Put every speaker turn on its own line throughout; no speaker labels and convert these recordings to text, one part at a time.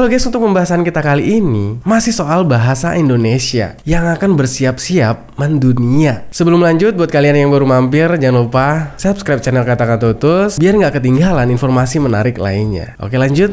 Halo guys, untuk pembahasan kita kali ini masih soal bahasa Indonesia yang akan bersiap-siap mendunia. Sebelum lanjut, buat kalian yang baru mampir, jangan lupa subscribe channel Kata-Kata Tutus biar nggak ketinggalan informasi menarik lainnya. Oke, lanjut.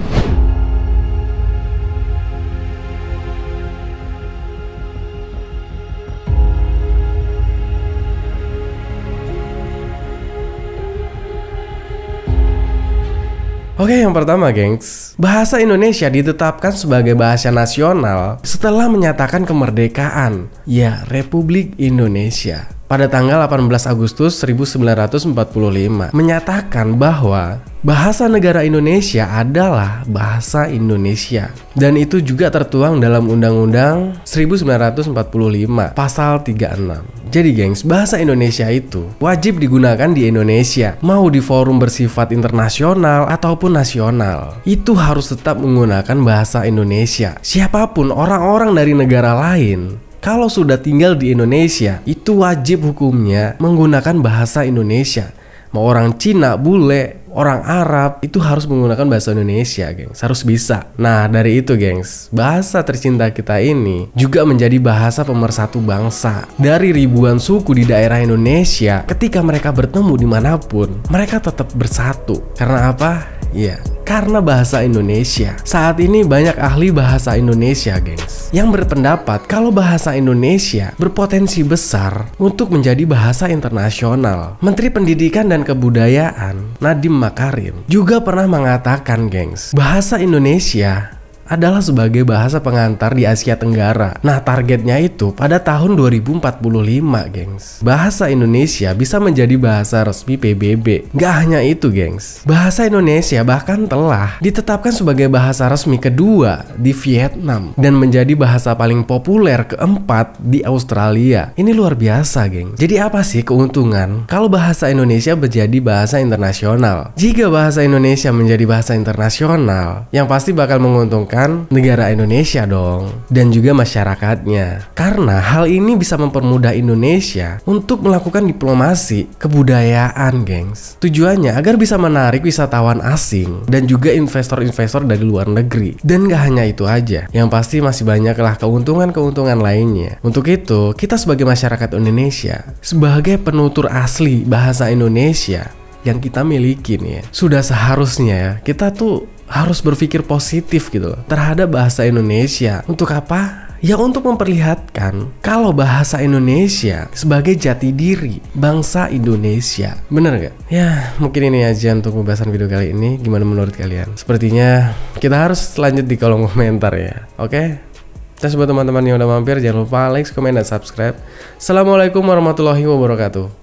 Oke, yang pertama gengs, bahasa Indonesia ditetapkan sebagai bahasa nasional setelah menyatakan kemerdekaan, ya, Republik Indonesia pada tanggal 18 Agustus 1945, menyatakan bahwa bahasa negara Indonesia adalah bahasa Indonesia. Dan itu juga tertuang dalam Undang-Undang 1945 Pasal 36. Jadi gengs, bahasa Indonesia itu wajib digunakan di Indonesia, mau di forum bersifat internasional ataupun nasional. Itu harus tetap menggunakan bahasa Indonesia. Siapapun orang-orang dari negara lain, kalau sudah tinggal di Indonesia, itu wajib hukumnya menggunakan bahasa Indonesia. Mau orang Cina, bule, orang Arab, itu harus menggunakan bahasa Indonesia, gengs. Harus bisa. Nah, dari itu, gengs, bahasa tercinta kita ini juga menjadi bahasa pemersatu bangsa. Dari ribuan suku di daerah Indonesia, ketika mereka bertemu dimanapun, mereka tetap bersatu. Karena apa? Ya, karena bahasa Indonesia. Saat ini banyak ahli bahasa Indonesia, gengs, yang berpendapat kalau bahasa Indonesia berpotensi besar untuk menjadi bahasa internasional. Menteri Pendidikan dan Kebudayaan Nadiem Makarim juga pernah mengatakan, gengs, bahasa Indonesia adalah sebagai bahasa pengantar di Asia Tenggara. Nah, targetnya itu pada tahun 2045, gengs, bahasa Indonesia bisa menjadi bahasa resmi PBB. Gak hanya itu, gengs, bahasa Indonesia bahkan telah ditetapkan sebagai bahasa resmi kedua di Vietnam dan menjadi bahasa paling populer keempat di Australia. Ini luar biasa, gengs. Jadi apa sih keuntungan kalau bahasa Indonesia menjadi bahasa internasional? Jika bahasa Indonesia menjadi bahasa internasional, yang pasti bakal menguntungkan negara Indonesia dong, dan juga masyarakatnya. Karena hal ini bisa mempermudah Indonesia untuk melakukan diplomasi kebudayaan, gengs. Tujuannya agar bisa menarik wisatawan asing dan juga investor-investor dari luar negeri. Dan gak hanya itu aja, yang pasti masih banyaklah keuntungan-keuntungan lainnya. Untuk itu, kita sebagai masyarakat Indonesia, sebagai penutur asli bahasa Indonesia yang kita miliki nih, sudah seharusnya kita tuh harus berpikir positif gitu loh terhadap bahasa Indonesia. Untuk apa? Ya, untuk memperlihatkan kalau bahasa Indonesia sebagai jati diri bangsa Indonesia. Bener gak? Ya, mungkin ini aja untuk pembahasan video kali ini. Gimana menurut kalian? Sepertinya kita harus lanjut di kolom komentar ya. Oke? Terus buat teman-teman yang udah mampir, jangan lupa like, comment, dan subscribe. Assalamualaikum warahmatullahi wabarakatuh.